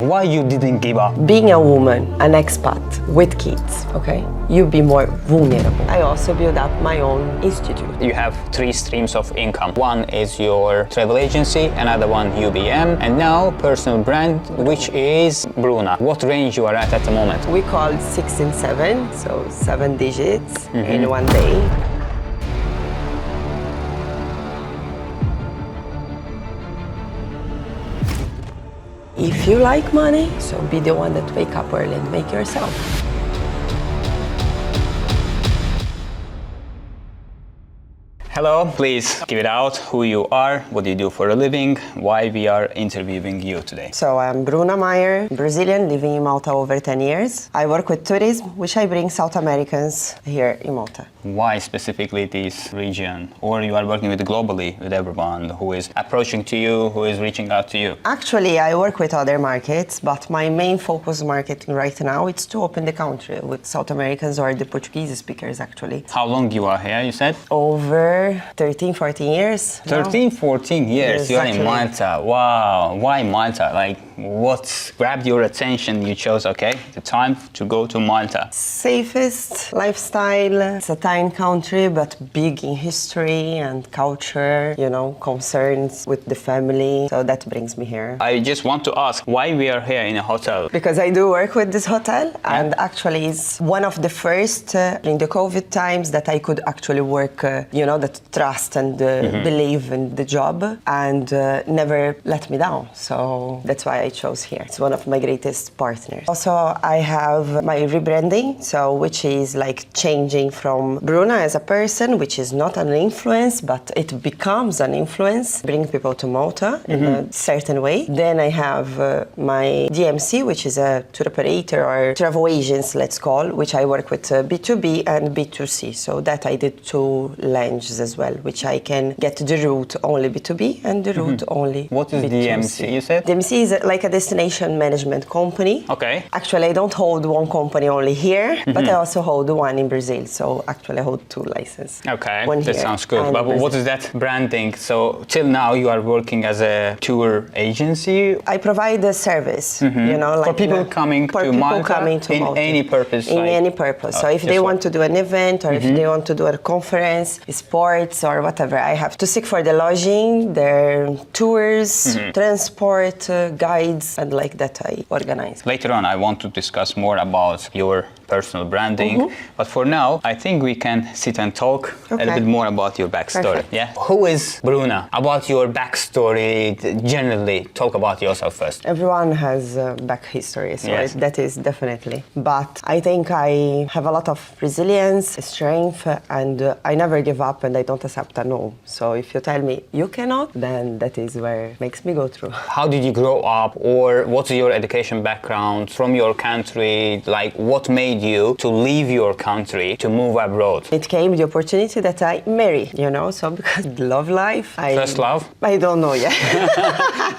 Why you didn't give up? Being a woman, an expat with kids, okay, you be more vulnerable. I also built up my own institute. You have 3 streams of income. One is your travel agency, another one UBM, and now personal brand, which is Bruna. What range you are at the moment? We called 6 and 7, so 7 digits in one day. If you like money, so be the one that wake up early and make yourself. Hello, please give it out who you are, what do you do for a living, why we are interviewing you today. So I'm Bruna Meyer, Brazilian, living in Malta over 10 years. I work with tourism, which I bring South Americans here in Malta. Why specifically this region? Or you are working with globally with everyone who is approaching to you, who is reaching out to you? Actually, I work with other markets, but my main focus marketing right now is to open the country with South Americans or the Portuguese speakers actually. How long you are here, you said? Over 13, 14 years. 13, 14 years, you're in Malta. Wow, why Malta? Like, what grabbed your attention? You chose, okay, the time to go to Malta. Safest lifestyle. It's a tiny country, but big in history and culture, you know, concerns with the family. So that brings me here. I just want to ask why we are here in a hotel. Because I do work with this hotel, and actually it's one of the first in the COVID times that I could actually work, you know, that trust and believe in the job and never let me down. So that's why I chose here. It's one of my greatest partners. Also, I have my rebranding, so which is like changing from Bruna as a person, which is not an influence, but it becomes an influence, bring people to Malta in a certain way. Then I have my DMC, which is a tour operator or travel agents, let's call, which I work with B2B and B2C. So that I did 2 launches as well, which I can get the route only B2B and the route only What is B2C. DMC, you said? DMC is like a destination management company. Okay. Actually, I don't hold one company only here, but I also hold one in Brazil. So actually I hold 2 licenses. Okay, one that here sounds good. and But Brazil. what is that branding? So till now you are working as a tour agency? I provide a service, you know, like For people coming to Malta in Malta. any purpose? In like- any purpose. So if they just want to do an event or if they want to do a conference, sports or whatever, I have to seek for the lodging, their tours, transport, guides, and like that I organize. Later on, I want to discuss more about your personal branding. But for now, I think we can sit and talk a little bit more about your backstory. Perfect. Yeah. Who is Bruna? About your backstory, generally, talk about yourself first. Everyone has a back history, so Yes. that is definitely. But I think I have a lot of resilience, strength, and I never give up and I don't accept a no. So if you tell me you cannot, then that is where it makes me go through. How did you grow up, or what's your education background from your country? Like, what made you to leave your country to move abroad? It came the opportunity that I marry, you know, so because love life. First love? I don't know yet.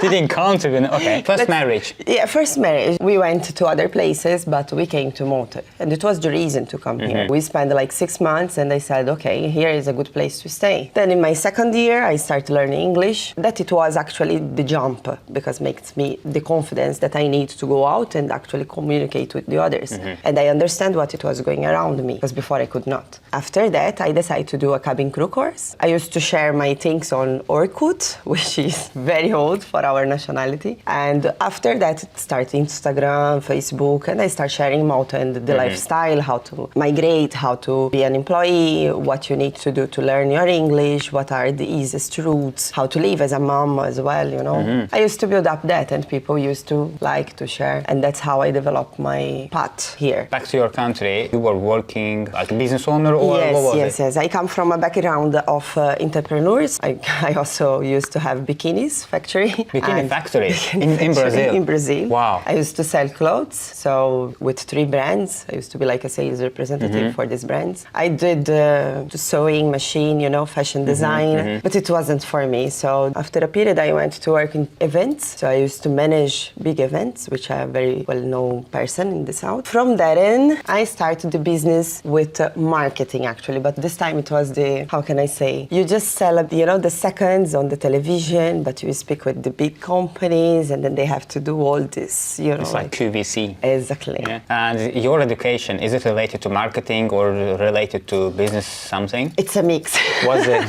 Didn't count even. Okay. First marriage. Yeah, first marriage. We went to other places, but we came to Malta. And it was the reason to come here. We spent like 6 months and I said, okay, here is a good place to stay. Then in my second year, I started learning English. That it was actually the jump because it makes me the confidence that I need to go out and actually communicate with the others. And I understand what it was going around me because before I could not. After that, I decided to do a cabin crew course. I used to share my things on Orkut, which is very old for our nationality. And after that, it started Instagram, Facebook, and I started sharing Malta and the lifestyle, how to migrate, how to be an employee, what you need to do to learn your English, what are the easiest routes, how to live as a mom as well, you know. I used to build up that and people used to like to share. And that's how I developed my path here. Back to your country, you were working like a business owner or what was it? Yes. I come from a background of entrepreneurs. I also used to have bikinis factory. Bikini factory in Brazil? In Brazil. Wow. I used to sell clothes, so with 3 brands. I used to be like a sales representative for these brands. I did the sewing machine, you know, fashion design, but it wasn't for me. So after a period, I went to work in events. So I used to manage big events, which I'm a very well-known person in the South. From that end, then I started the business with marketing actually, but this time it was how can I say, you just sell, the seconds on the television, but you speak with the big companies and then they have to do all this, It's like QVC. Exactly. Yeah. And your education, is it related to marketing or related to business something? It's a mix. Was it?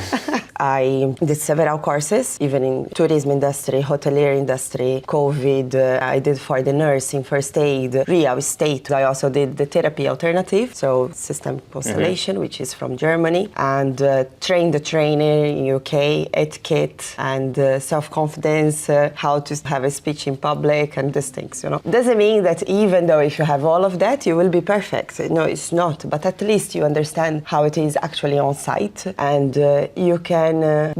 I did several courses, even in tourism industry, hotelier industry, COVID. I did for the nursing, first aid, real estate. I also did the therapy alternative, so system constellation, which is from Germany, and trained the trainer in UK, etiquette and self-confidence, how to have a speech in public and these things, Doesn't mean that even though if you have all of that, you will be perfect. No, it's not. But at least you understand how it is actually on site, and you can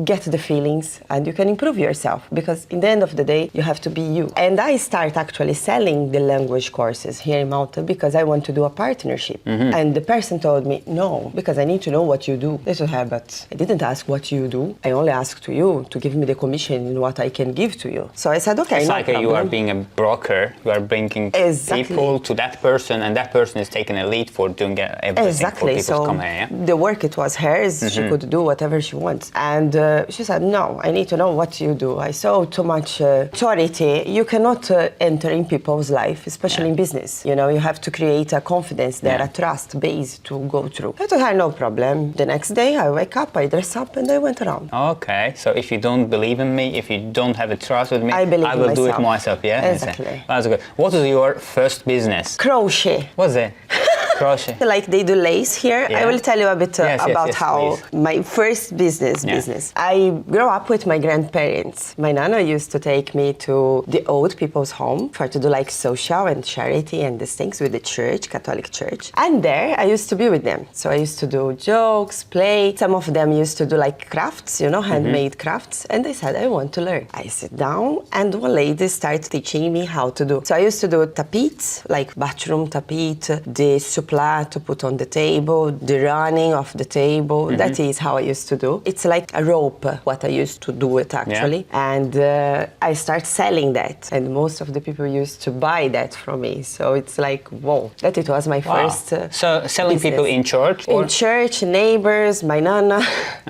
get the feelings and you can improve yourself, because in the end of the day, you have to be you. And I start actually selling the language courses here in Malta because I want to do a partnership. And the person told me, no, because I need to know what you do. I said, but I didn't ask what you do. I only asked to you to give me the commission in what I can give to you. So I said, okay, it's no like problem. You are being a broker. You are bringing people to that person, and that person is taking a lead for doing everything for people to come here. Yeah? The work, it was hers. She could do whatever she wants. And she said, no, I need to know what you do. I saw too much authority. You cannot enter in people's life, especially in business. You have to create a confidence there, a trust base to go through. I thought, no problem. The next day I wake up, I dress up and I went around. Okay, so if you don't believe in me, if you don't have a trust with me, I will do it myself, yeah? Exactly. That's good. What is your first business? Crochet. What's it? Crochet. Like they do lace here. Yeah. I will tell you a bit about how please. my first business. I grew up with my grandparents. My nana used to take me to the old people's home to do like social and charity and these things with the church, Catholic church. And there I used to be with them. So I used to do jokes, play. Some of them used to do like crafts, handmade crafts. And they said, I want to learn. I sit down and one lady started teaching me how to do. So I used to do tapetes, like bathroom tapete, the supply to put on the table, the running of the table. That is how I used to do. It's like a rope, what I used to do it actually. Yeah. And I start selling that. And most of the people used to buy that from me. So it's like, whoa, that it was my first So selling business. people in church? Or? In church, neighbors, my nana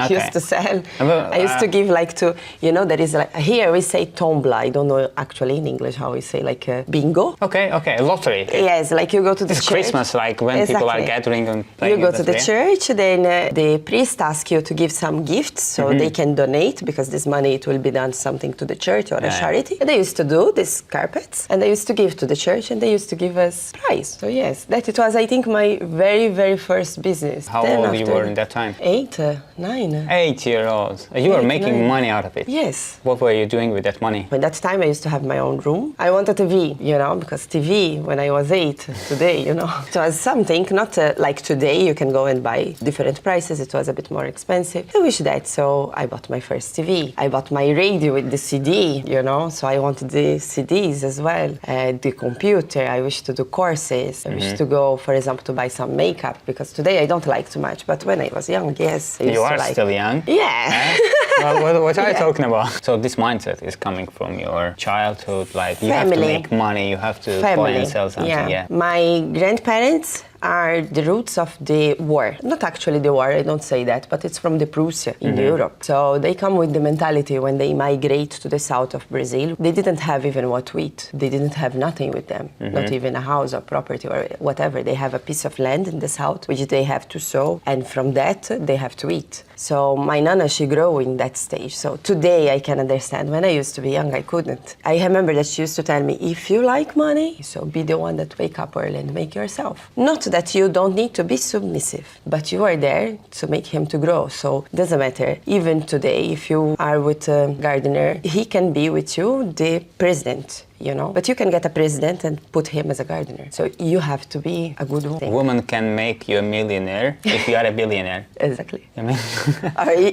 used to sell. I used to give like to, there is like, here we say tombola. I don't know actually in English how we say like bingo. Okay, lottery. Yes, like you go to the church. Christmas, like when people are gathering and playing. You go to the church, then the priest asks you to give some gifts so they can donate, because this money, it will be done something to the church or a charity. And they used to do these carpets and they used to give to the church and they used to give us prize. So yes, that it was, I think, my very, very first business. How old you were in that time? 8, 9. 8-year-olds. You were making money out of it? Yes. What were you doing with that money? At that time, I used to have my own room. I wanted a TV, because TV, when I was 8, today, it was something, not like today, you can go and buy different prices. It was a bit more expensive. I wish that, so I bought my first TV. I bought my radio with the CD, so I wanted the CDs as well. The computer, I wish to do courses. I wish to go, for example, to buy some makeup, because today I don't like too much, but when I was young, yes. I used You are to like. still young? Yeah. Well, what are you talking about? So this mindset is coming from your childhood, like you have to make money, you have to buy and sell something. Yeah. My grandparents are the roots of the war. Not actually the war, I don't say that, but it's from the Prussia in Europe. So they come with the mentality when they migrate to the south of Brazil. They didn't have even what to eat. They didn't have nothing with them, not even a house or property or whatever. They have a piece of land in the south, which they have to sow, and from that they have to eat. So my nana, she grew in that stage. So today I can understand. When I used to be young, I couldn't. I remember that she used to tell me, if you like money, so be the one that wake up early and make yourself. Not that you don't need to be submissive, but you are there to make him to grow. So it doesn't matter. Even today, if you are with a gardener, he can be with you the president. But you can get a president and put him as a gardener. So you have to be a good woman. A woman can make you a millionaire if you are a billionaire. Exactly. You mean?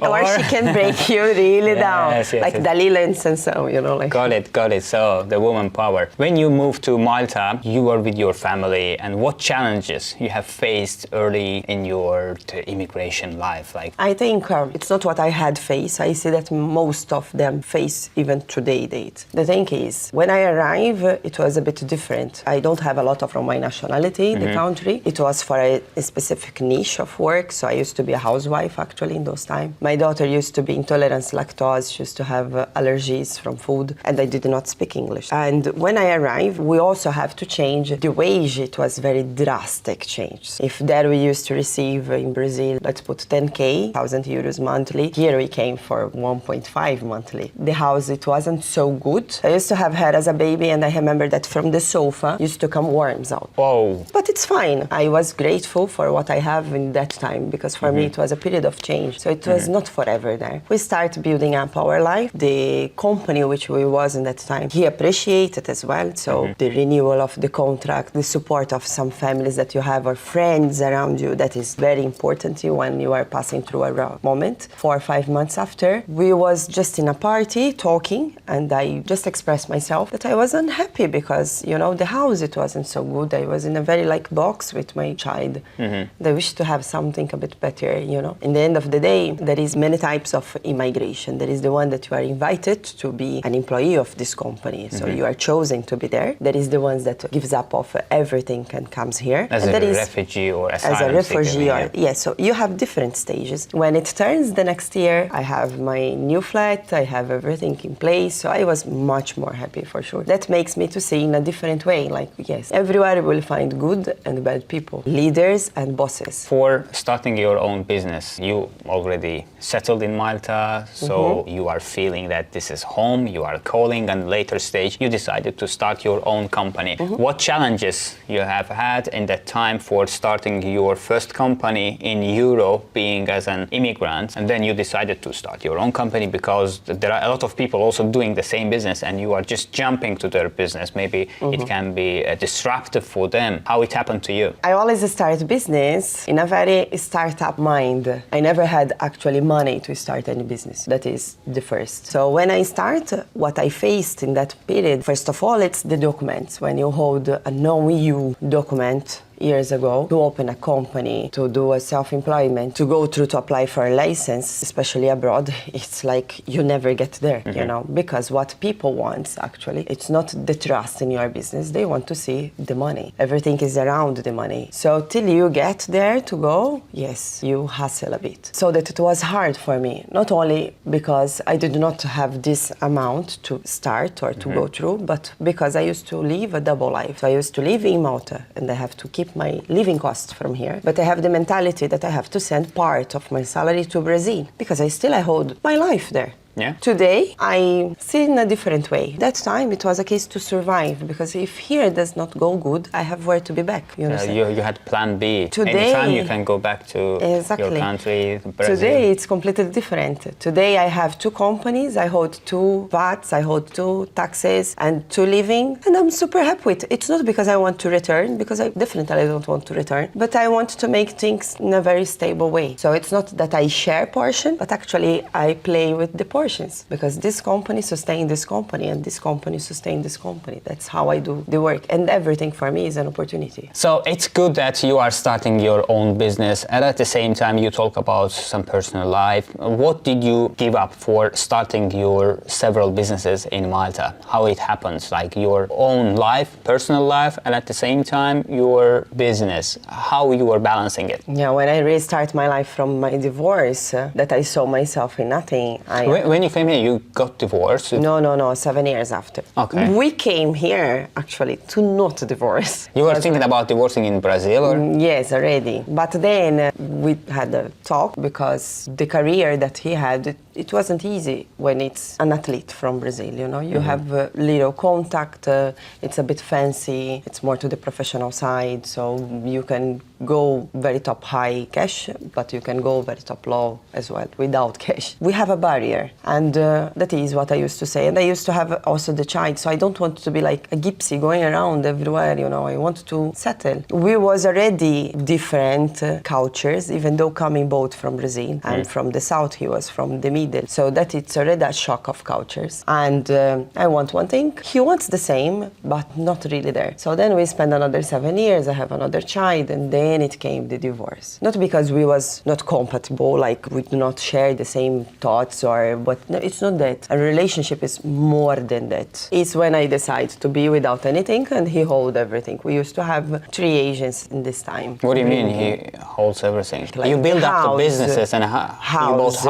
or she can break you really down. Yes, like Dalila and Sansão, like. Got it. So the woman power. When you moved to Malta, you were with your family, and what challenges you have faced early in your immigration life? I think it's not what I had faced. I see that most of them face even today date. The thing is, when I arrived arrived, it was a bit different. I don't have a lot of from my nationality, the country. It was for a specific niche of work, so I used to be a housewife actually in those times. My daughter used to be intolerant lactose, she used to have allergies from food, and I did not speak English. And when I arrived, we also have to change the wage. It was very drastic change. If there we used to receive in Brazil, let's put 10K, 1,000 euros monthly, here we came for 1.5 monthly. The house, it wasn't so good. I used to have her as a baby, and I remember that from the sofa used to come worms out. Whoa. But it's fine. I was grateful for what I have in that time, because for me it was a period of change. So it was not forever there. We started building up our life. The company which we was in that time, he appreciated as well. So the renewal of the contract, the support of some families that you have or friends around you, that is very important to you when you are passing through a rough moment. 4 or 5 months after, we was just in a party talking, and I just expressed myself that I was unhappy because, you know, the house, it wasn't so good. I was in a very box with my child. They wish to have something a bit better, you know. In the end of the day, there is many types of immigration. There is the one that you are invited to be an employee of this company, so you are chosen to be there. There is the ones that gives up of everything and comes here. As and a refugee or asylum as a refugee, seeker, yes. So you have different stages. When it turns the next year, I have my new flat. I have everything in place. So I was much more happy for sure. That makes me to see in a different way. Like, yes, everywhere you will find good and bad people, leaders and bosses. For starting your own business, you already settled in Malta, so you are feeling that this is home, you are calling, and later stage you decided to start your own company. What challenges you have had in that time for starting your first company in Europe, being as an immigrant, and then you decided to start your own company because there are a lot of people also doing the same business and you are just jumping to their business. Maybe it can be disruptive for them. How it happened to you? I always start business in a very startup mind. I never had actually money to start any business. That is the first. So when I start, what I faced in that period, first of all, it's the documents. When you hold a non-EU document, years ago, to open a company, to do a self-employment, to go through to apply for a license, especially abroad, it's like you never get there, you know, because what people want, actually, it's not the trust in your business. They want to see the money. Everything is around the money. So till you get there to go, yes, you hustle a bit. So that it was hard for me, not only because I did not have this amount to start or to go through, but because I used to live a double life. So I used to live in Malta, and I have to keep my living costs from here, but I have the mentality that I have to send part of my salary to Brazil because I hold my life there. Yeah. Today, I see it in a different way. That time, it was a case to survive, because if here does not go good, I have where to be back, you understand? You had plan B. Today, anytime you can go back to your country, Brazil. Today, it's completely different. Today, I have 2 companies. I hold 2 VATs, I hold 2 taxes, and 2 living, and I'm super happy with it. It's not because I want to return, because I definitely don't want to return, but I want to make things in a very stable way. So it's not that I share portion, but actually I play with the portion. Because this company sustains this company and this company sustains this company. That's how I do the work, and everything for me is an opportunity. So it's good that you are starting your own business, and at the same time you talk about some personal life. What did you give up for starting your several businesses in Malta? How it happens, like your own life, personal life, and at the same time your business, how you are balancing it? Yeah, when I restart my life from my divorce, that I saw myself in nothing. When you came here, you got divorced? No, 7 years after. Okay. We came here, actually, to not divorce. You were thinking about divorcing in Brazil? Or? Yes, already. But then we had a talk, because the career that he had, it wasn't easy when it's an athlete from Brazil, you know. You have little contact, it's a bit fancy, it's more to the professional side, so you can go very top high cash, but you can go very top low as well without cash. We have a barrier, and that is what I used to say. And I used to have also the child, so I don't want to be like a gypsy going around everywhere, you know. I want to settle. We was already different cultures, even though coming both from Brazil and from the south. He was from the middle. middle. So that it's already a shock of cultures. And I want one thing, he wants the same, but not really there. So then we spent another 7 years, I have another child, and then it came the divorce. Not because we was not compatible, like we do not share the same thoughts or what, no, it's not that. A relationship is more than that. It's when I decide to be without anything and he hold everything. We used to have 3 agents in this time. What do you mean he holds everything? Like you build up the house, businesses and house,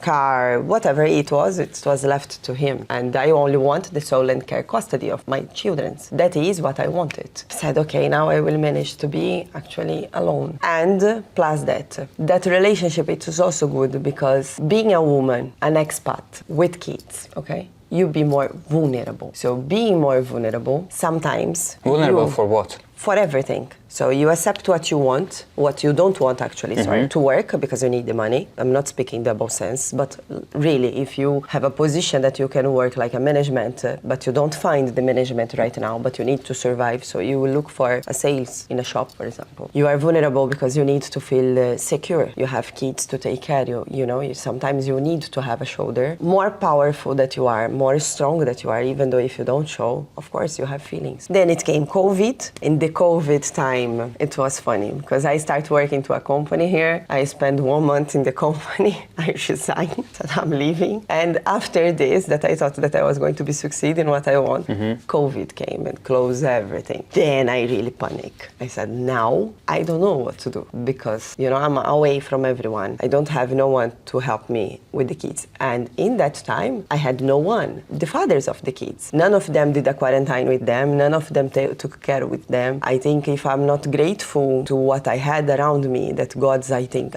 car, whatever it was left to him. And I only want the sole and care custody of my children. That is what I wanted. I said, okay, now I will manage to be actually alone. And plus that relationship, it was also good because being a woman, an expat with kids, okay, you be more vulnerable. So being more vulnerable, sometimes... Vulnerable for what? For everything. So you accept what you want, what you don't want actually, to work because you need the money. I'm not speaking double sense, but really if you have a position that you can work like a management, but you don't find the management right now, but you need to survive, so you will look for a sales in a shop, for example. You are vulnerable because you need to feel secure. You have kids to take care of, sometimes you need to have a shoulder. More powerful that you are, more strong that you are, even though if you don't show, of course you have feelings. Then it came COVID. In the COVID time, it was funny because I started working to a company here. I spent 1 month in the company. I resigned, said I'm leaving. And after this, that I thought that I was going to be succeed in what I want, COVID came and closed everything. Then I really panicked. I said, now I don't know what to do because, I'm away from everyone. I don't have no one to help me with the kids. And in that time, I had no one. The fathers of the kids. None of them did a quarantine with them. None of them took care with them. I think if I'm not grateful to what I had around me, that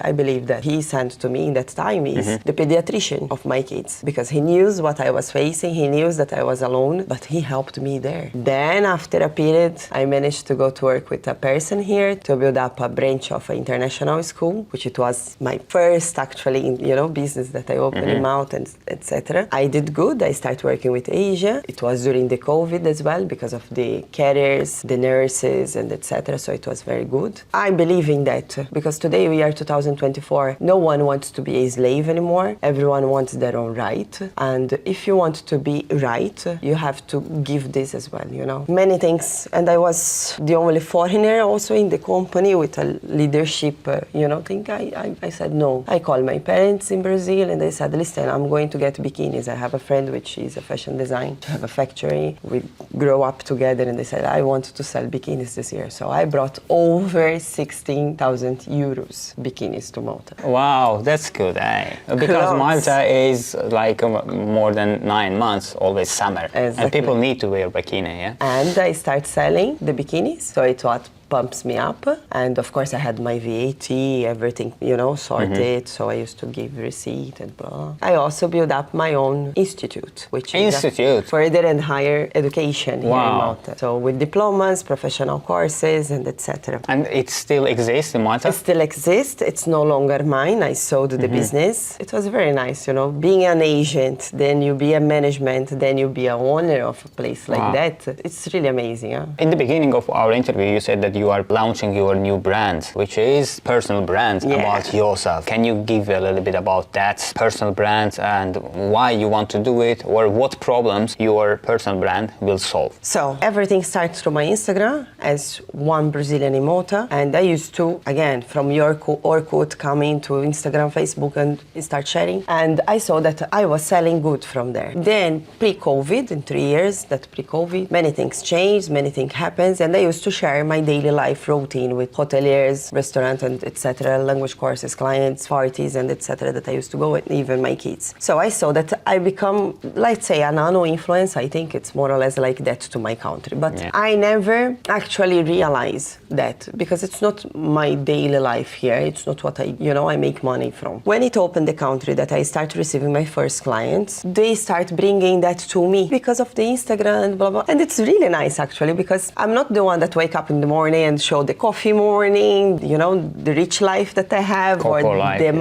I believe that he sent to me in that time is the pediatrician of my kids, because he knew what I was facing, he knew that I was alone, but he helped me there. Then after a period, I managed to go to work with a person here to build up a branch of an international school, which it was my first actually, business that I opened in Malta, and etc. I did good. I started working with Asia. It was during the COVID as well because of the carriers, the nurses, and etc. So it was very good. I believe in that because today we are 2024. No one wants to be a slave anymore. Everyone wants their own right. And if you want to be right, you have to give this as well, Many things. And I was the only foreigner also in the company with a leadership, thing. I said no. I called my parents in Brazil and they said, listen, I'm going to get bikinis. I have a friend which is a fashion design. I have a factory. We grow up together and they said, I want to sell bikinis this year. So I brought over 16,000 euros bikinis to Malta. Wow, that's good, eh? Because Malta is like more than 9 months, always summer. Exactly. And people need to wear bikini, yeah? And I start selling the bikinis. So it was pumps me up. And of course I had my VAT, everything, sorted. So I used to give receipt and blah. I also built up my own institute, which is further and higher education here in Malta. So with diplomas, professional courses, and etc. And it still exists in Malta? It still exists. It's no longer mine. I sold the business. It was very nice, being an agent, then you be a management, then you be a owner of a place like that. It's really amazing. Huh? In the beginning of our interview, you said that you are launching your new brand, which is personal brand about yourself. Can you give a little bit about that personal brand and why you want to do it, or what problems your personal brand will solve? So everything starts through my Instagram as one Brazilian in Malta, and I used to, again, from your Orkut, come into Instagram, Facebook, and start sharing. And I saw that I was selling good from there. Then pre-COVID, in 3 years, many things changed, many things happened, and I used to share my daily life routine with hoteliers, restaurants, and etc., language courses, clients, parties, and etc., that I used to go with, even my kids. So I saw that I become, let's say, a nano-influence. I think it's more or less like that to my country. But I never actually realized that because it's not my daily life here. It's not what I make money from. When it opened the country that I started receiving my first clients, they start bringing that to me because of the Instagram and blah, blah. And it's really nice, actually, because I'm not the one that wake up in the morning family and show the coffee morning, the rich life that I have, Cocoa or life, the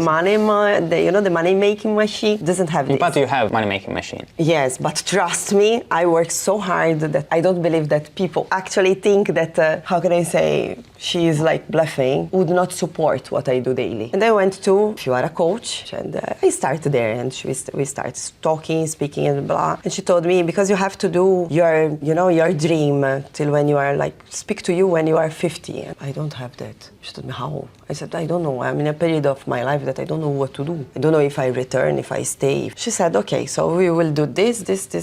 the money making machine. Doesn't have this. But you have money-making machine. Yes, but trust me, I work so hard that I don't believe that people actually think that, how can I say, she is like bluffing, would not support what I do daily. And I went to, if you are a coach, and I started there, and we started talking, speaking, and blah. And she told me, because you have to do your dream till when you are speak to you when you are 50. And I don't have that. She told me, how? I said, I don't know. I'm in a period of my life that I don't know what to do. I don't know if I return, if I stay. She said, okay, so we will do this,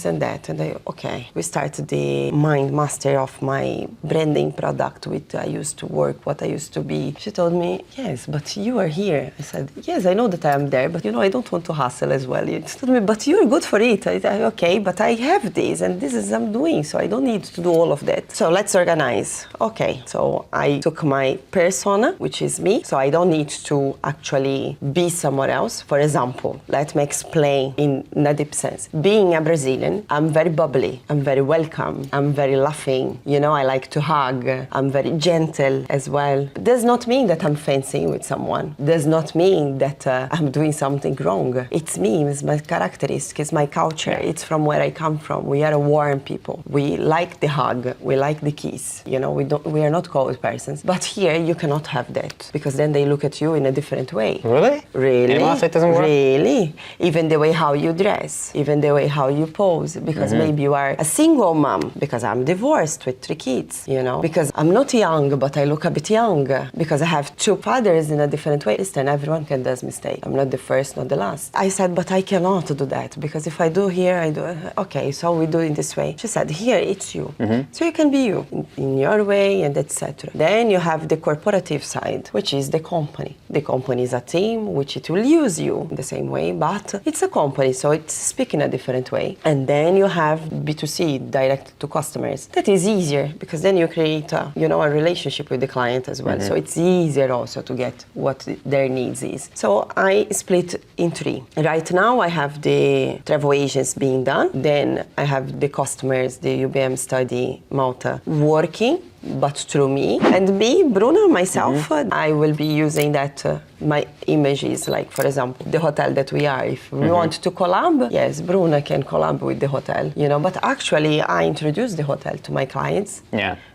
and that. And okay. We started the mind master of my branding product, which I used to work, what I used to be. She told me, yes, but you are here. I said, yes, I know that I am there, but I don't want to hustle as well. She told me, but you're good for it. I said, okay, but I have this, and this is I'm doing, so I don't need to do all of that. So let's organize. Okay, so I took my persona, which is me, so I don't need to actually be somewhere else. For example, let me explain in a deep sense. Being a Brazilian, I'm very bubbly, I'm very welcome, I'm very laughing, I like to hug, I'm very gentle as well. Does not mean that I'm fancy with someone. Does not mean that I'm doing something wrong. It's me, it's my characteristic, it's my culture, it's from where I come from. We are a warm people. We like the hug, we like the kiss. We are not cold persons. But here you cannot have that, because then they look at you in a different way. Really? Really? In Malta it doesn't work? Really? Even the way how you dress, even the way how you pose, because maybe you are a single mom, because I'm divorced with 3 kids, because I'm not young, but I look a bit young, because I have 2 fathers in a different way. Listen, everyone can do mistakes. I'm not the first, not the last. I said, but I cannot do that, because if I do here, I do, okay, so we do it this way. She said, here, it's you. So you can be you, in your way, and etc. Then you have the corporative side, which is the company. The company is a team, which it will use you in the same way, but it's a company, so it's speaking a different way. And then you have B2C, direct to customers. That is easier, because then you create a relationship with the client as well. So it's easier also to get what their needs is. So I split in 3. Right now I have the travel agents being done. Then I have the customers, the UBM study Malta working, but through me. And me, Bruna, myself, I will be using that. My image is like, for example, the hotel that we are. If we want to collab, yes, Bruna can collab with the hotel, But actually, I introduce the hotel to my clients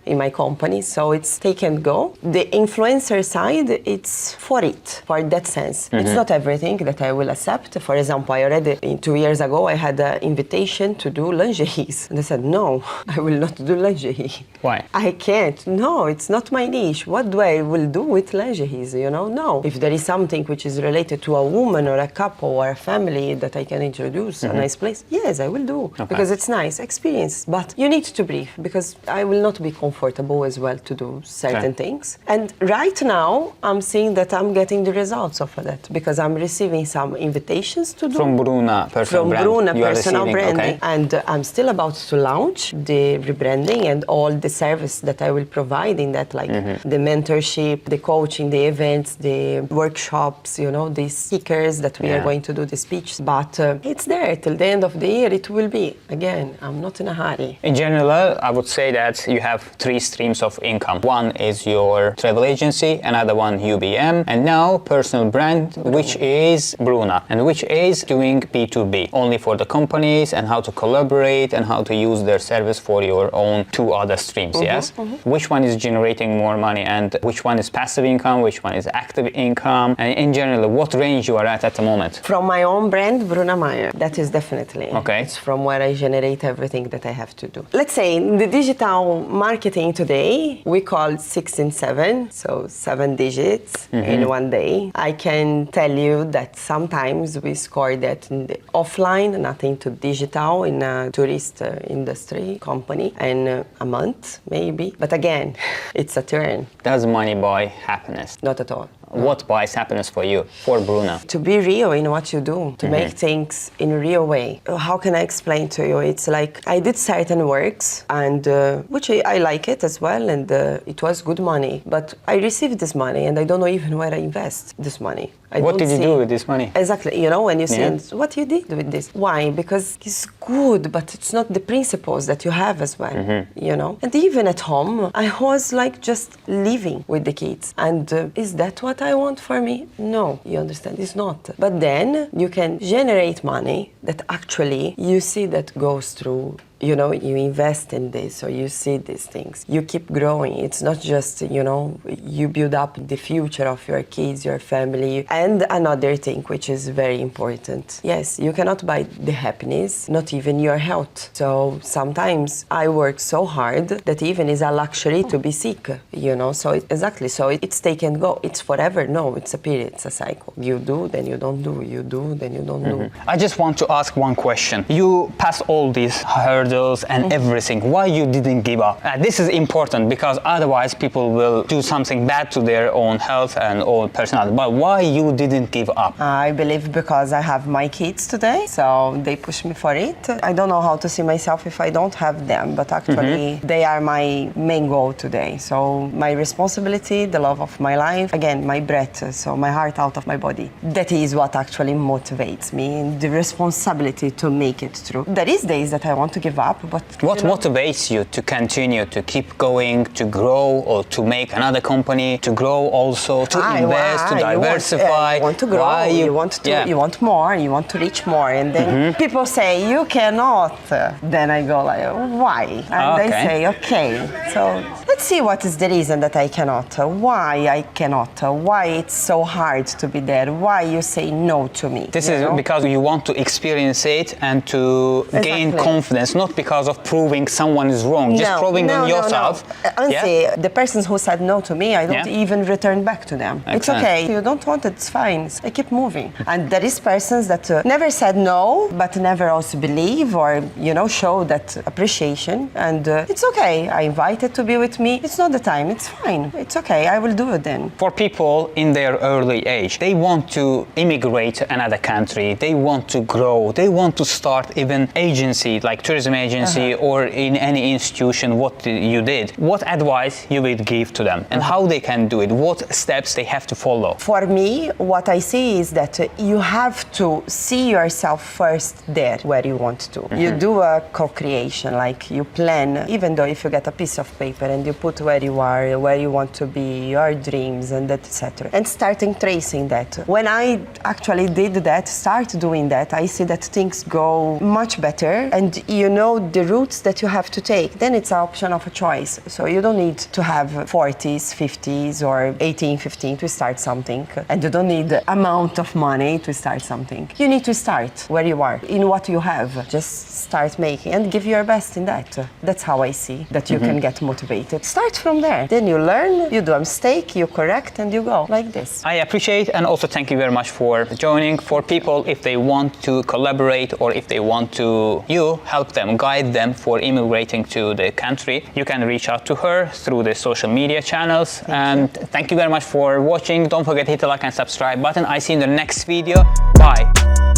in my company, so it's take and go. The influencer side, it's for that sense. It's not everything that I will accept. For example, I already, 2 years ago, I had an invitation to do lingeries. And I said, no, I will not do lingerie. Why? I can't. No, it's not my niche. What do I will do with lingeries, No. If there is something which is related to a woman or a couple or a family that I can introduce a nice place, yes, I will do. Okay. Because it's nice experience. But you need to brief, because I will not be comfortable as well to do certain things. And right now, I'm seeing that I'm getting the results of that, because I'm receiving some invitations to do. From Bruna personal brand. From Bruna personal branding. Okay. And I'm still about to launch the rebranding and all the service that I will provide in that, like the mentorship, the coaching, the events, the workshops, the speakers that we are going to do the speech. But it's there till the end of the year. It will be. Again, I'm not in a hurry. In general, I would say that you have 3 streams of income. One is your travel agency, another one UBM, and now personal brand, which is Bruna, and which is doing B2B, only for the companies, and how to collaborate and how to use their service for your own 2 other streams, yes? Which one is generating more money, and which one is passive income, which one is active income, and in general, what range you are at the moment? From my own brand, Bruna Meyer, that is definitely. Okay. It's from where I generate everything that I have to do. Let's say in the digital marketing today, we call 6 and 7, so 7 digits in one day. I can tell you that sometimes we score that in the offline, nothing to digital, in a tourist industry company, and a month maybe. But again, it's a turn. Does money buy happiness? Not at all. What buys happiness for you, for Bruna? To be real in what you do, to make things in a real way. How can I explain to you? It's like I did certain works, and which I like it as well, and it was good money. But I received this money, and I don't know even where I invest this money. What did you do with this money? Exactly. You know, when you see Yeah. what you did with this. Why? Because it's good, but it's not the principles that you have as well, you know? And even at home, I was like just living with the kids. And is that what I want for me? No, you understand, it's not. But then you can generate money that actually you see that goes through. You know, you invest in this, or you see these things. You keep growing. It's not just, you know, you build up the future of your kids, your family. And another thing, which is very important. Yes, you cannot buy the happiness, not even your health. So sometimes I work so hard that even is a luxury to be sick, you know. So exactly, so it's take and go. It's forever. No, it's a period, it's a cycle. You do, then you don't do. You do, then you don't do. I just want to ask one question. You passed all these hurdles and everything. Why you didn't give up? This is important because otherwise people will do something bad to their own health and own personality. But why you didn't give up? I believe because I have my kids today, so they push me for it. I don't know how to see myself if I don't have them, but actually they are my main goal today. So my responsibility, the love of my life, again, my breath, so my heart out of my body. That is what actually motivates me, the responsibility to make it through. There is days that I want to give up, but what motivates you to continue, to keep going, to grow, or to make another company, to grow also, to invest, to diversify? You want to grow, you want more, you want to reach more, and then people say you cannot. Then I go like, why? And they say, okay, so let's see what is the reason that I cannot. Why I cannot? Why it's so hard to be there? Why you say no to me? This is because you want to experience it and to gain confidence, not because of proving someone is wrong, just proving on yourself. Honestly, the persons who said no to me, I don't even return back to them. It's okay. You don't want it, it's fine. I keep moving. And there is persons that never said no, but never also believe or, you know, show that appreciation. And it's okay. I invited to be with me. It's not the time. It's fine. It's okay. I will do it then. For people in their early age, they want to immigrate to another country. They want to grow. They want to start even agency, like tourism agency or in any institution, what you did. What advice you would give to them and how they can do it? What steps they have to follow? For me, what I see is that you have to see yourself first there where you want to. You do a co-creation, like you plan, even though if you get a piece of paper and you put where you are, where you want to be, your dreams and etc. And starting tracing that. When I actually did that, start doing that, I see that things go much better and you know the routes that you have to take. Then it's an option of a choice. So you don't need to have 40s, 50s or 18, 15 to start something. And you don't need the amount of money to start something. You need to start where you are, in what you have. Just start making and give your best in that. That's how I see that you can get motivated. Start from there. Then you learn, you do a mistake, you correct and you go like this. I appreciate and also thank you very much for joining. For people, if they want to collaborate or if they want to help them, guide them for immigrating to the country, you can reach out to her through the social media channels. Thank you very much for watching. Don't forget to hit the like and subscribe button. I see you in the next video. Bye.